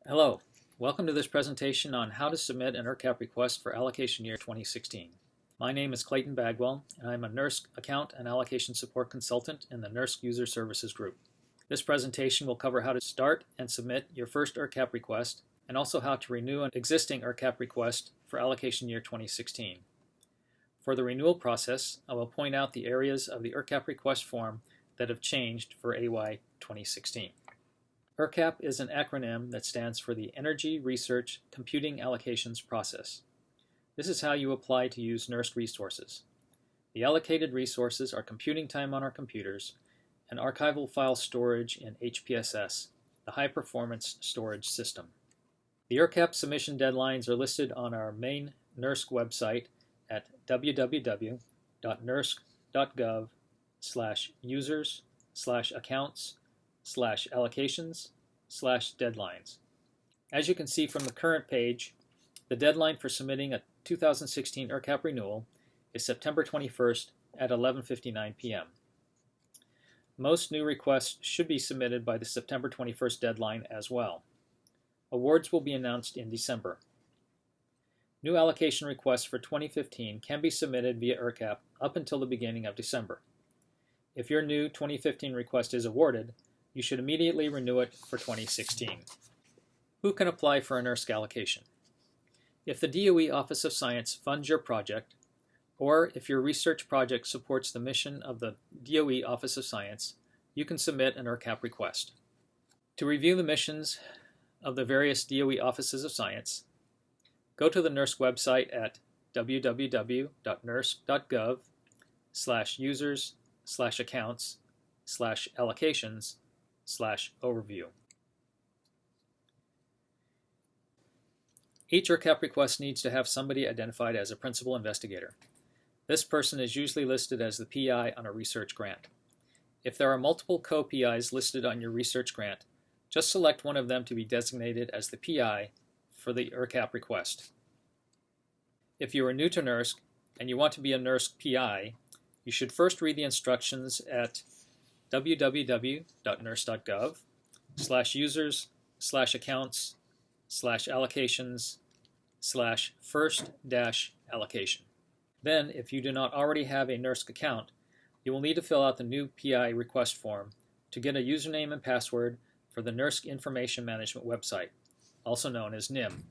Hello, welcome to this presentation on how to submit an ERCAP request for Allocation Year 2016. My name is Clayton Bagwell, and I'm a NERSC Account and Allocation Support Consultant in the NERSC User Services Group. This presentation will cover how to start and submit your first ERCAP request, and also how to renew an existing ERCAP request for Allocation Year 2016. For the renewal process, I will point out the areas of the ERCAP request form that have changed for AY 2016. ERCAP is an acronym that stands for the Energy Research Computing Allocations Process. This is how you apply to use NERSC resources. The allocated resources are computing time on our computers and archival file storage in HPSS, the High Performance Storage System. The ERCAP submission deadlines are listed on our main NERSC website at www.nersc.gov/users/accounts/allocations/deadlines. As you can see from the current page, the deadline for submitting a 2016 ERCAP renewal is September 21st at 11:59 p.m. Most new requests should be submitted by the September 21st deadline as well. Awards will be announced in December. New allocation requests for 2015 can be submitted via ERCAP up until the beginning of December. If your new 2015 request is awarded, you should immediately renew it for 2016. Who can apply for a NERSC allocation? If the DOE Office of Science funds your project, or if your research project supports the mission of the DOE Office of Science, you can submit an ERCAP request. To review the missions of the various DOE Offices of Science, go to the NERSC website at www.nersc.gov/users/accounts/allocations/overview. Each ERCAP request needs to have somebody identified as a principal investigator. This person is usually listed as the PI on a research grant. If there are multiple co-PIs listed on your research grant, just select one of them to be designated as the PI for the ERCAP request. If you are new to NERSC and you want to be a NERSC PI, you should first read the instructions at www.nersc.gov/users/accounts/allocations/first-allocation. Then, if you do not already have a NERSC account, you will need to fill out the new PI request form to get a username and password for the NERSC Information Management website, also known as NIM.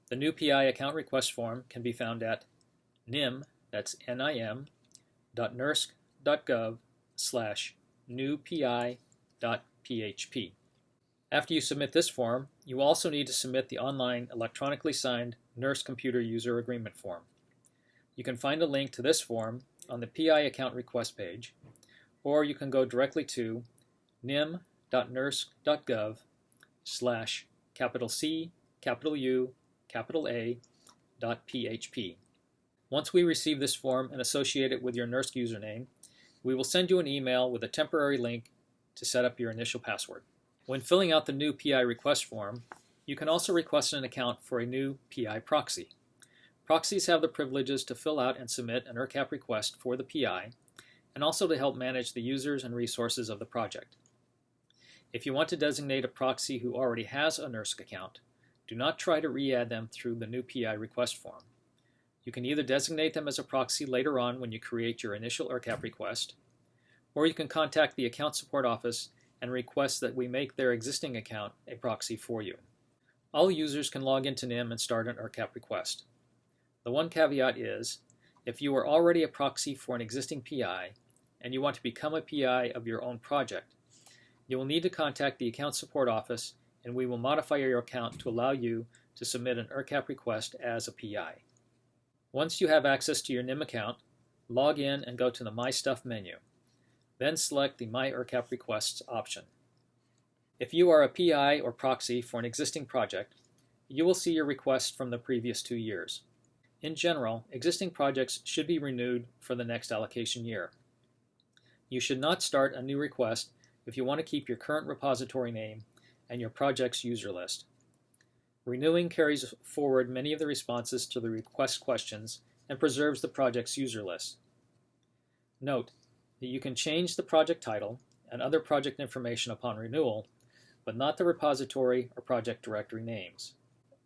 The new PI account request form can be found at nim, that's NIM, .nersc.gov/newpi.php. After you submit this form, you also need to submit the online electronically signed NERSC Computer User Agreement form. You can find a link to this form on the PI account request page, or you can go directly to nim.nersc.gov/CU.A.php. Once we receive this form and associate it with your NERSC username, we will send you an email with a temporary link to set up your initial password. When filling out the new PI request form, you can also request an account for a new PI proxy. Proxies have the privileges to fill out and submit an ERCAP request for the PI, and also to help manage the users and resources of the project. If you want to designate a proxy who already has a NERSC account, do not try to re-add them through the new PI request form. You can either designate them as a proxy later on when you create your initial ERCAP request, or you can contact the Account Support Office and request that we make their existing account a proxy for you. All users can log into NIM and start an ERCAP request. The one caveat is, if you are already a proxy for an existing PI and you want to become a PI of your own project, you will need to contact the Account Support Office and we will modify your account to allow you to submit an ERCAP request as a PI. Once you have access to your NIM account, log in and go to the My Stuff menu. Then select the My ERCAP Requests option. If you are a PI or proxy for an existing project, you will see your requests from the previous 2 years. In general, existing projects should be renewed for the next allocation year. You should not start a new request if you want to keep your current repository name and your project's user list. Renewing carries forward many of the responses to the request questions and preserves the project's user list. Note that you can change the project title and other project information upon renewal, but not the repository or project directory names.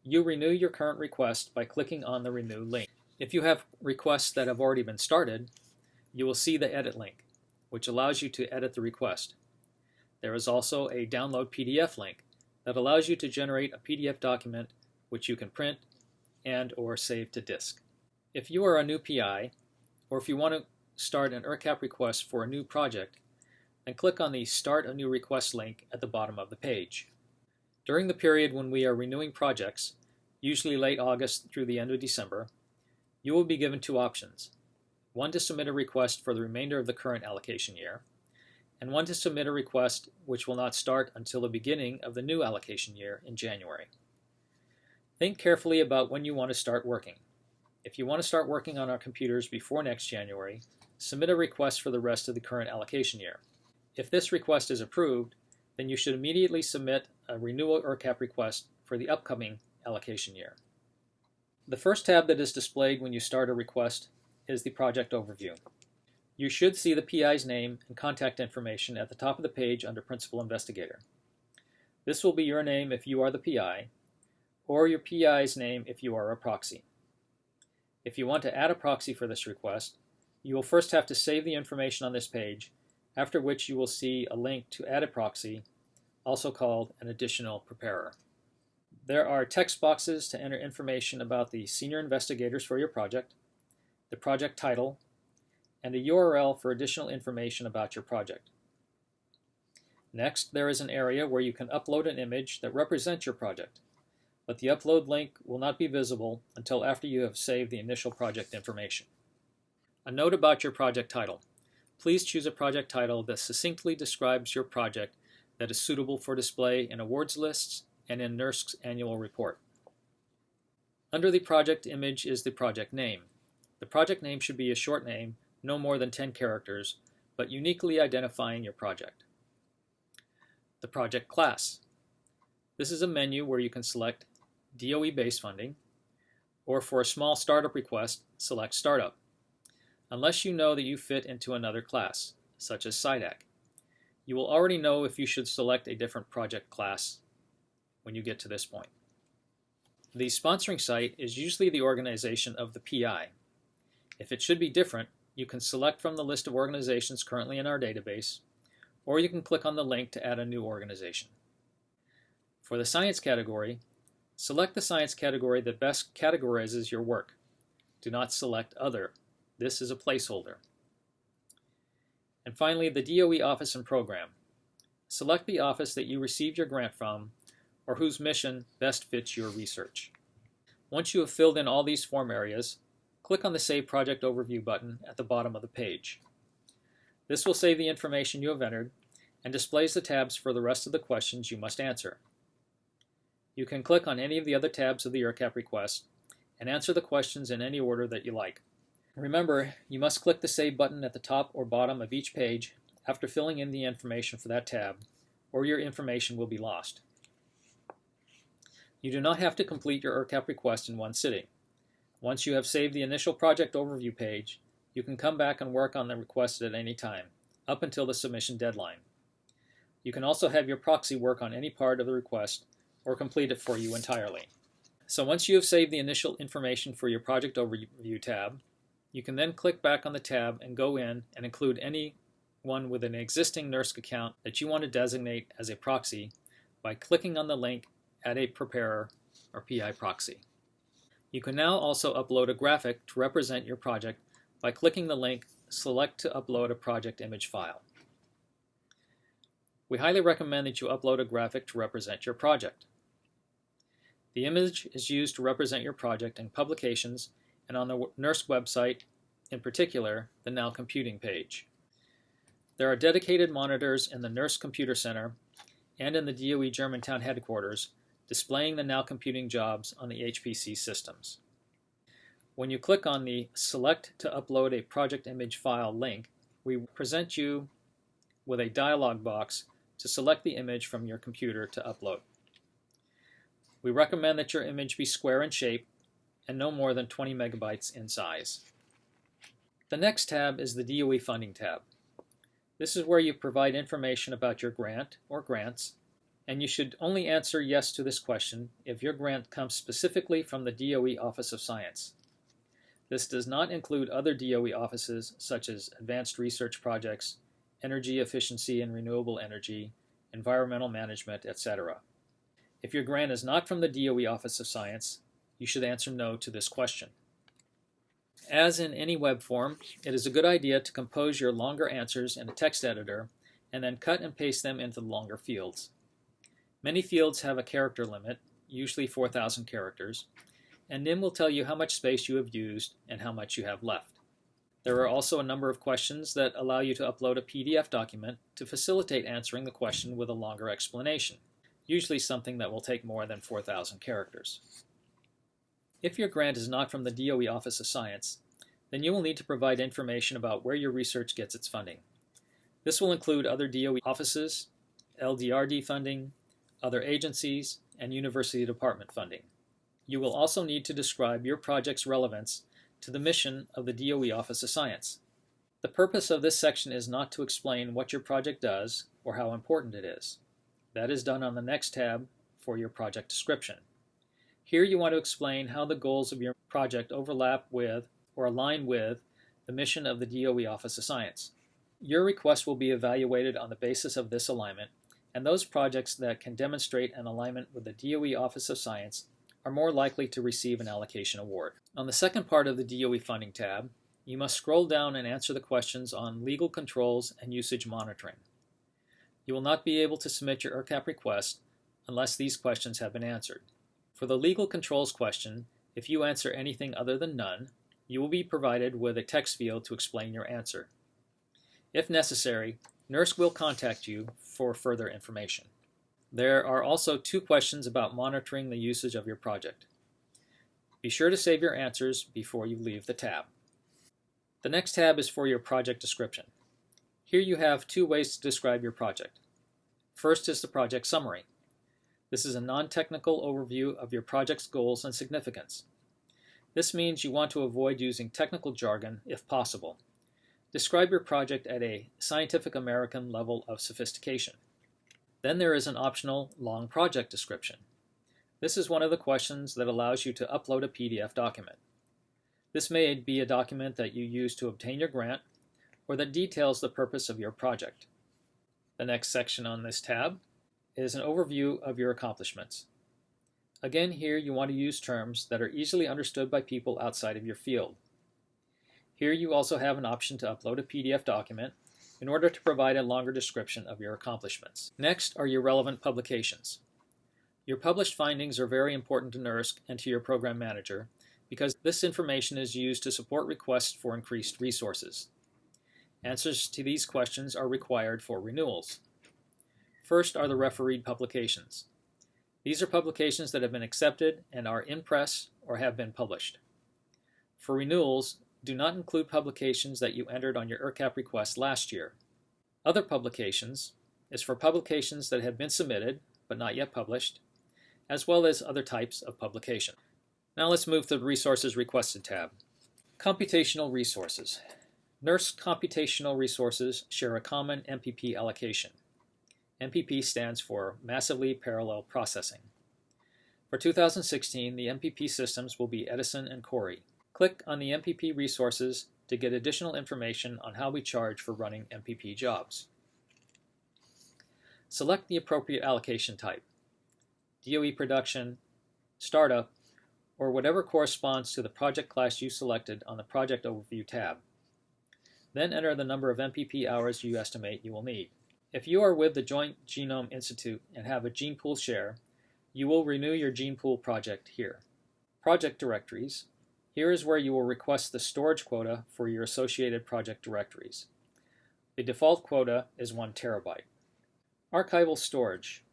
You renew your current request by clicking on the Renew link. If you have requests that have already been started, you will see the Edit link, which allows you to edit the request. There is also a Download PDF link that allows you to generate a PDF document which you can print and/or save to disk. If you are a new PI, or if you want to start an ERCAP request for a new project, then click on the Start a New Request link at the bottom of the page. During the period when we are renewing projects, usually late August through the end of December, you will be given two options: one to submit a request for the remainder of the current allocation year, and one to submit a request which will not start until the beginning of the new allocation year in January. Think carefully about when you want to start working. If you want to start working on our computers before next January, submit a request for the rest of the current allocation year. If this request is approved, then you should immediately submit a renewal ERCAP request for the upcoming allocation year. The first tab that is displayed when you start a request is the project overview. You should see the PI's name and contact information at the top of the page under Principal Investigator. This will be your name if you are the PI, or your PI's name if you are a proxy. If you want to add a proxy for this request, you will first have to save the information on this page, after which you will see a link to add a proxy, also called an additional preparer. There are text boxes to enter information about the senior investigators for your project, the project title, and a URL for additional information about your project. Next, there is an area where you can upload an image that represents your project, but the upload link will not be visible until after you have saved the initial project information. A note about your project title. Please choose a project title that succinctly describes your project that is suitable for display in awards lists and in NERSC's annual report. Under the project image is the project name. The project name should be a short name, no more than 10 characters, but uniquely identifying your project. The project class. This is a menu where you can select DOE base funding, or for a small startup request, select Startup, unless you know that you fit into another class, such as SIDAC. You will already know if you should select a different project class when you get to this point. The sponsoring site is usually the organization of the PI. If it should be different, you can select from the list of organizations currently in our database, or you can click on the link to add a new organization. For the science category, select the science category that best categorizes your work. Do not select Other. This is a placeholder. And finally, the DOE office and program. Select the office that you received your grant from, or whose mission best fits your research. Once you have filled in all these form areas, click on the Save Project Overview button at the bottom of the page. This will save the information you have entered and displays the tabs for the rest of the questions you must answer. You can click on any of the other tabs of the ERCAP request and answer the questions in any order that you like. Remember, you must click the Save button at the top or bottom of each page after filling in the information for that tab, or your information will be lost. You do not have to complete your ERCAP request in one sitting. Once you have saved the initial project overview page, you can come back and work on the request at any time, up until the submission deadline. You can also have your proxy work on any part of the request or complete it for you entirely. So once you have saved the initial information for your project overview tab, you can then click back on the tab and go in and include anyone with an existing NERSC account that you want to designate as a proxy by clicking on the link Add a Preparer or PI Proxy. You can now also upload a graphic to represent your project by clicking the link Select to upload a project image file. We highly recommend that you upload a graphic to represent your project. The image is used to represent your project in publications and on the NERSC website, in particular, the Now Computing page. There are dedicated monitors in the NERSC Computer Center and in the DOE Germantown headquarters displaying the Now Computing jobs on the HPC systems. When you click on the Select to Upload a Project Image File link, we present you with a dialog box to select the image from your computer to upload. We recommend that your image be square in shape and no more than 20 megabytes in size. The next tab is the DOE Funding tab. This is where you provide information about your grant or grants, and you should only answer yes to this question if your grant comes specifically from the DOE Office of Science. This does not include other DOE offices such as advanced research projects, energy efficiency and renewable energy, environmental management, etc. If your grant is not from the DOE Office of Science, you should answer no to this question. As in any web form, it is a good idea to compose your longer answers in a text editor and then cut and paste them into the longer fields. Many fields have a character limit, usually 4,000 characters, and NIM will tell you how much space you have used and how much you have left. There are also a number of questions that allow you to upload a PDF document to facilitate answering the question with a longer explanation, usually something that will take more than 4,000 characters. If your grant is not from the DOE Office of Science, then you will need to provide information about where your research gets its funding. This will include other DOE offices, LDRD funding, other agencies, and university department funding. You will also need to describe your project's relevance to the mission of the DOE Office of Science. The purpose of this section is not to explain what your project does or how important it is. That is done on the next tab for your project description. Here you want to explain how the goals of your project overlap with or align with the mission of the DOE Office of Science. Your request will be evaluated on the basis of this alignment, and those projects that can demonstrate an alignment with the DOE Office of Science are more likely to receive an allocation award. On the second part of the DOE Funding tab, you must scroll down and answer the questions on legal controls and usage monitoring. You will not be able to submit your ERCAP request unless these questions have been answered. For the legal controls question, if you answer anything other than none, you will be provided with a text field to explain your answer. If necessary, NERSC will contact you for further information. There are also 2 questions about monitoring the usage of your project. Be sure to save your answers before you leave the tab. The next tab is for your project description. Here you have 2 ways to describe your project. First is the project summary. This is a non-technical overview of your project's goals and significance. This means you want to avoid using technical jargon if possible. Describe your project at a Scientific American level of sophistication. Then there is an optional long project description. This is one of the questions that allows you to upload a PDF document. This may be a document that you use to obtain your grant or that details the purpose of your project. The next section on this tab is an overview of your accomplishments. Again, here you want to use terms that are easily understood by people outside of your field. Here you also have an option to upload a PDF document in order to provide a longer description of your accomplishments. Next are your relevant publications. Your published findings are very important to NERSC and to your program manager because this information is used to support requests for increased resources. Answers to these questions are required for renewals. First are the refereed publications. These are publications that have been accepted and are in press or have been published. For renewals, do not include publications that you entered on your ERCAP request last year. Other publications is for publications that have been submitted but not yet published, as well as other types of publication. Now let's move to the Resources Requested tab. Computational Resources. NERSC computational resources share a common MPP allocation. MPP stands for Massively Parallel Processing. For 2016, the MPP systems will be Edison and Cori. Click on the MPP resources to get additional information on how we charge for running MPP jobs. Select the appropriate allocation type, DOE Production, Startup, or whatever corresponds to the project class you selected on the Project Overview tab. Then enter the number of MPP hours you estimate you will need. If you are with the Joint Genome Institute and have a gene pool share, you will renew your gene pool project here. Project directories. Here is where you will request the storage quota for your associated project directories. The default quota is 1 terabyte. Archival storage.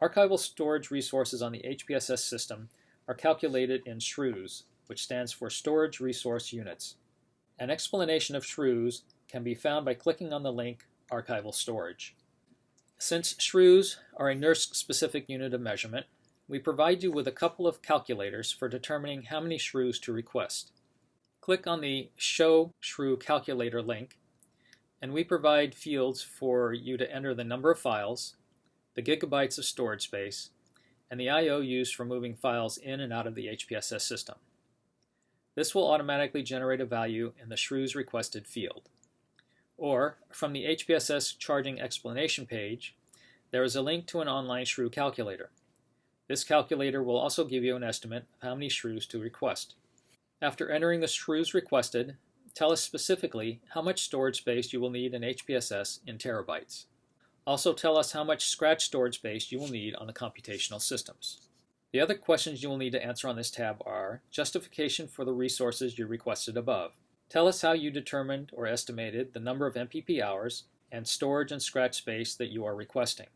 Archival storage resources on the HPSS system are calculated in SRUs, which stands for Storage Resource Units. An explanation of SRUs can be found by clicking on the link Archival Storage. Since SRUs are a NERSC-specific unit of measurement, we provide you with a couple of calculators for determining how many SRUs to request. Click on the Show SRU Calculator link, and we provide fields for you to enter the number of files, the gigabytes of storage space, and the I/O used for moving files in and out of the HPSS system. This will automatically generate a value in the shrews requested field. Or, from the HPSS charging explanation page, there is a link to an online shrew calculator. This calculator will also give you an estimate of how many shrews to request. After entering the shrews requested, tell us specifically how much storage space you will need in HPSS in terabytes. Also tell us how much scratch storage space you will need on the computational systems. The other questions you will need to answer on this tab are justification for the resources you requested above. Tell us how you determined or estimated the number of MPP hours and storage and scratch space that you are requesting.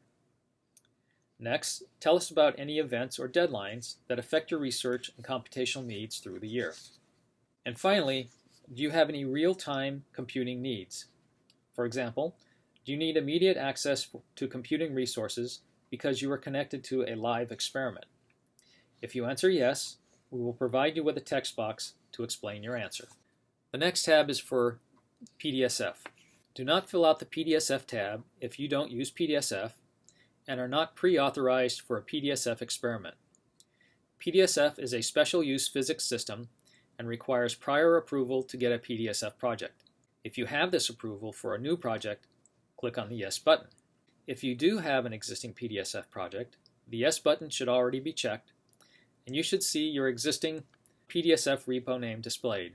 Next, tell us about any events or deadlines that affect your research and computational needs through the year. And finally, do you have any real-time computing needs? For example, do you need immediate access to computing resources because you are connected to a live experiment? If you answer yes, we will provide you with a text box to explain your answer. The next tab is for PDSF. Do not fill out the PDSF tab if you don't use PDSF and are not pre-authorized for a PDSF experiment. PDSF is a special use physics system and requires prior approval to get a PDSF project. If you have this approval for a new project, click on the Yes button. If you do have an existing PDSF project, the Yes button should already be checked, and you should see your existing PDSF repo name displayed.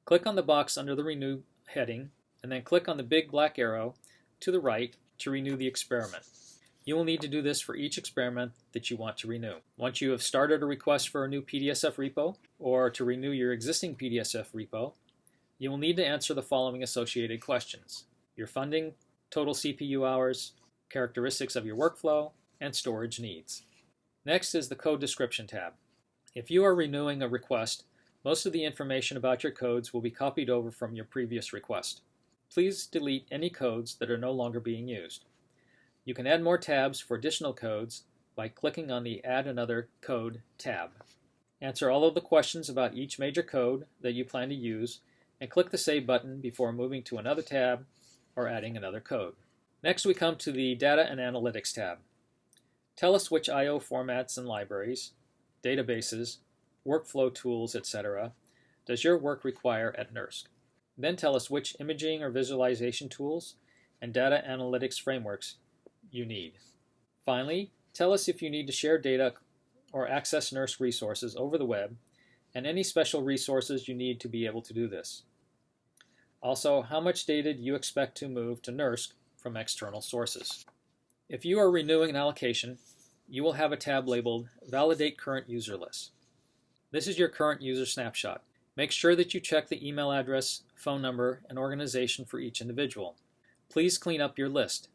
Click on the box under the Renew heading, and then click on the big black arrow to the right to renew the experiment. You will need to do this for each experiment that you want to renew. Once you have started a request for a new PDSF repo, or to renew your existing PDSF repo, you will need to answer the following associated questions: your funding, total CPU hours, characteristics of your workflow, and storage needs. Next is the Code Description tab. If you are renewing a request, most of the information about your codes will be copied over from your previous request. Please delete any codes that are no longer being used. You can add more tabs for additional codes by clicking on the Add Another Code tab. Answer all of the questions about each major code that you plan to use, and click the Save button before moving to another tab or adding another code. Next, we come to the Data and Analytics tab. Tell us which I/O formats and libraries, databases, workflow tools, etc. does your work require at NERSC. Then tell us which imaging or visualization tools and data analytics frameworks you need. Finally, tell us if you need to share data or access NERSC resources over the web and any special resources you need to be able to do this. Also, how much data do you expect to move to NERSC from external sources? If you are renewing an allocation, you will have a tab labeled Validate Current User List. This is your current user snapshot. Make sure that you check the email address, phone number, and organization for each individual. Please clean up your list.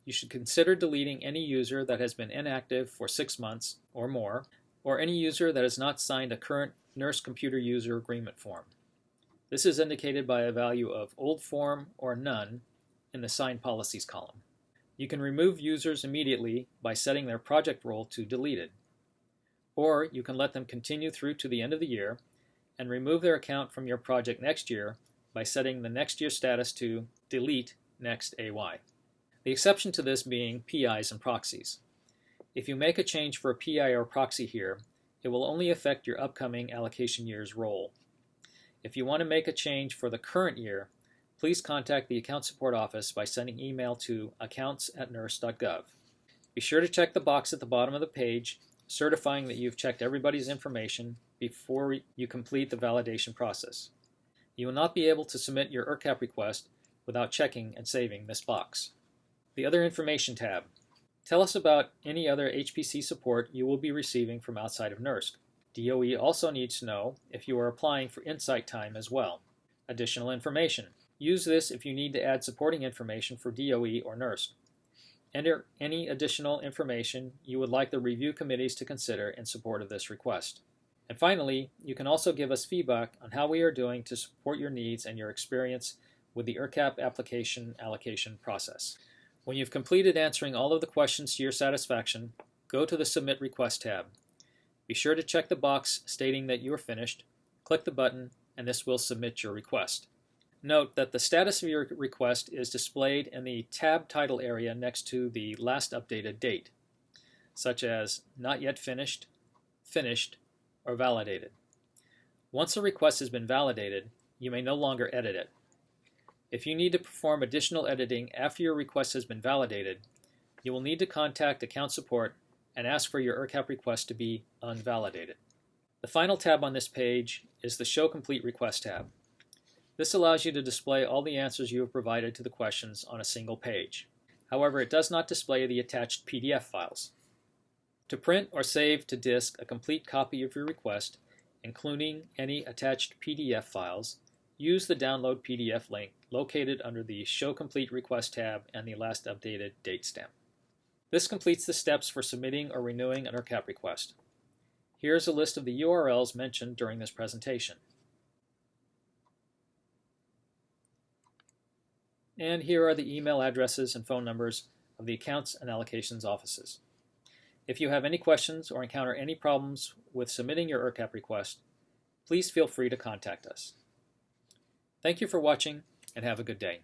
You should consider deleting any user that has been inactive for 6 months or more, or any user that has not signed a current NERSC Computer User Agreement form. This is indicated by a value of Old Form or None in the Signed Policies column. You can remove users immediately by setting their project role to Deleted, or you can let them continue through to the end of the year and remove their account from your project next year by setting the next year status to Delete Next AY. The exception to this being PIs and proxies. If you make a change for a PI or proxy here, it will only affect your upcoming allocation year's role. If you want to make a change for the current year, please contact the Account Support Office by sending email to accounts@nersc.gov. Be sure to check the box at the bottom of the page certifying that you've checked everybody's information before you complete the validation process. You will not be able to submit your ERCAP request without checking and saving this box. The Other Information tab. Tell us about any other HPC support you will be receiving from outside of NERSC. DOE also needs to know if you are applying for Insight time as well. Additional information. Use this if you need to add supporting information for DOE or NERSC. Enter any additional information you would like the review committees to consider in support of this request. And finally, you can also give us feedback on how we are doing to support your needs and your experience with the ERCAP application allocation process. When you've completed answering all of the questions to your satisfaction, go to the Submit Request tab. Be sure to check the box stating that you are finished, click the button, and this will submit your request. Note that the status of your request is displayed in the tab title area next to the last updated date. such as not yet finished, finished, or validated. Once a request has been validated, you may no longer edit it. If you need to perform additional editing after your request has been validated, you will need to contact account support and ask for your ERCAP request to be unvalidated. The final tab on this page is the Show Complete Request tab. This allows you to display all the answers you have provided to the questions on a single page. However, it does not display the attached PDF files. To print or save to disk a complete copy of your request, including any attached PDF files, use the Download PDF link located under the Show Complete Request tab and the last updated date stamp. This completes the steps for submitting or renewing an ERCAP request. Here's a list of the URLs mentioned during this presentation. And here are the email addresses and phone numbers of the Accounts and Allocations offices. If you have any questions or encounter any problems with submitting your ERCAP request, please feel free to contact us. Thank you for watching and have a good day.